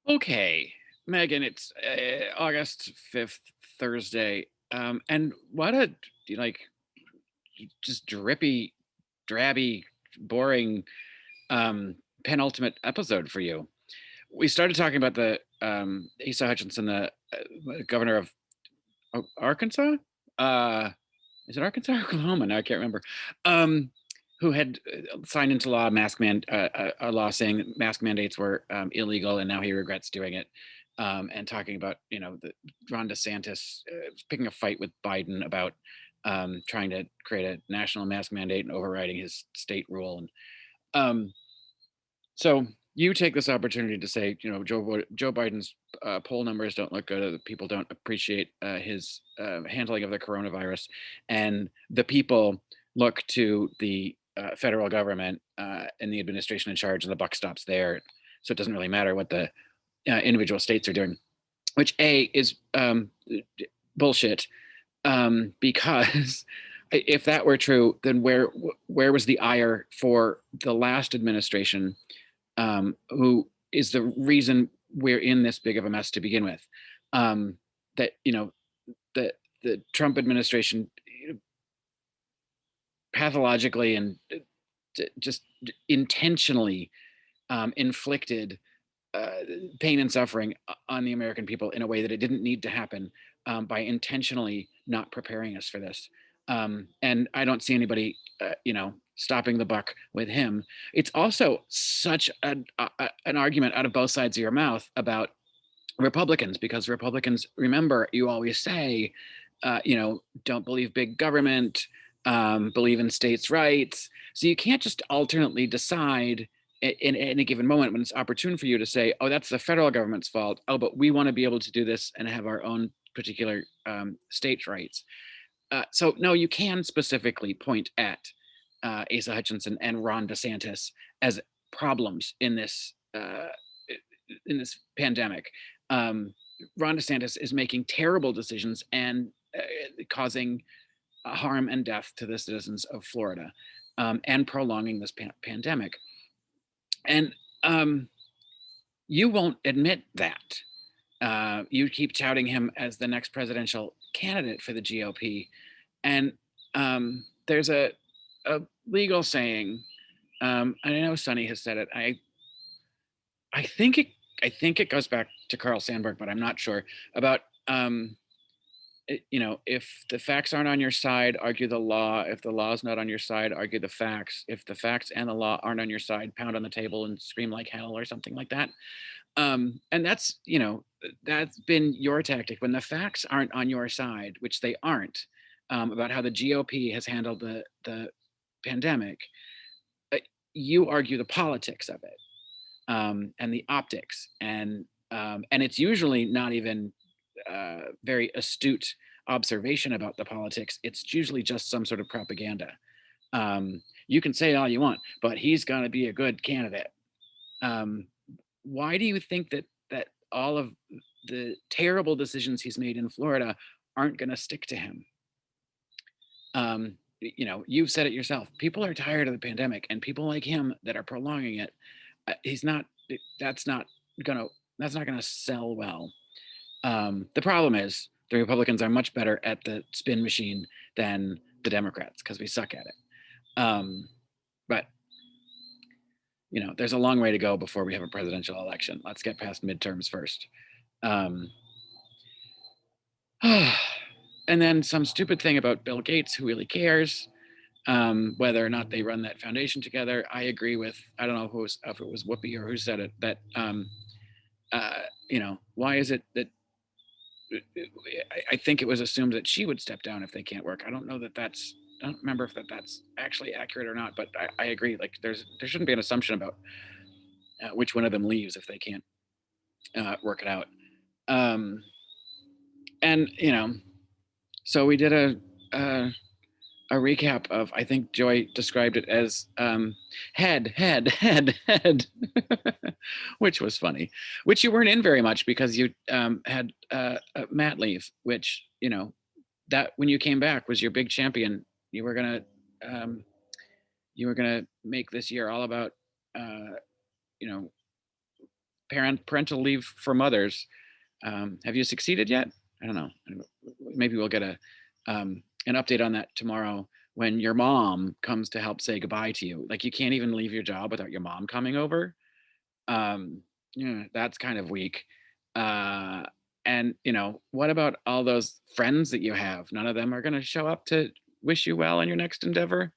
Okay, Megan, it's August 5th, Thursday. And what a like just drippy, drabby, boring penultimate episode for you. We started talking about the Asa Hutchinson, the governor of Arkansas. Uh, is it Arkansas or Oklahoma? Now I can't remember. Um, who had signed into law a law saying that mask mandates were illegal, and now he regrets doing it. And talking about the Ron Desantis picking a fight with Biden about trying to create a national mask mandate and overriding his state rule. And um, so you take this opportunity to say, Joe Biden's poll numbers don't look good. People don't appreciate his handling of the coronavirus, and the people look to the federal government and the administration in charge, and the buck stops there. So it doesn't really matter what the individual states are doing, which is bullshit. Because if that were true, then where was the ire for the last administration, who is the reason we're in this big of a mess to begin with? That the Trump administration pathologically and just intentionally inflicted uh, pain and suffering on the American people in a way that it didn't need to happen, by intentionally not preparing us for this. And I don't see anybody, stopping the buck with him. It's also such an argument out of both sides of your mouth about Republicans, because Republicans, remember, you always say, don't believe big government, believe in states' rights. So you can't just alternately decide in any given moment when it's opportune for you to say, oh, that's the federal government's fault. Oh, but we want to be able to do this and have our own particular states' rights. So no, you can specifically point at Asa Hutchinson and Ron DeSantis as problems in this pandemic. Um, Ron DeSantis is making terrible decisions and causing harm and death to the citizens of Florida, and prolonging this pandemic. And you won't admit that. You keep touting him as the next presidential candidate for the GOP. And there's a legal saying, I know Sonny has said it. I think it I think it goes back to Carl Sandburg, but I'm not sure about if the facts aren't on your side, argue the law. If the law is not on your side, argue the facts. If the facts and the law aren't on your side, pound on the table and scream like hell, or something like that. And that's been your tactic when the facts aren't on your side, which they aren't, about how the GOP has handled the pandemic. uh, you argue the politics of it, and the optics, and it's usually not even very astute observation about the politics. It's usually just some sort of propaganda. You can say all you want, but he's going to be a good candidate. Um, why do you think that all of the terrible decisions he's made in Florida aren't going to stick to him? You've said it yourself. People are tired of the pandemic, and people like him that are prolonging it. He's not. That's not gonna. That's not gonna sell well. The problem is the Republicans are much better at the spin machine than the Democrats because we suck at it. But there's a long way to go before we have a presidential election. Let's get past midterms first. Um, and then some stupid thing about Bill Gates, who really cares whether or not they run that foundation together. I agree with, I don't know if it was Whoopi or who said it, that why is it that I think it was assumed that she would step down if they can't work. I don't know that that's. I don't remember if that's actually accurate or not, but I agree. Like, there shouldn't be an assumption about which one of them leaves if they can't work it out. Um, and so we did a recap of, I think Joy described it as head, which was funny, which you weren't in very much because you had mat leave, which, that when you came back was your big champion. You were gonna make this year all about, uh, you know, parental leave for mothers. Have you succeeded yet? I don't know. Maybe we'll get an update on that tomorrow when your mom comes to help say goodbye to you. Like you can't even leave your job without your mom coming over. Um, yeah, that's kind of weak. Uh, and what about all those friends that you have? None of them are going to show up to wish you well in your next endeavor.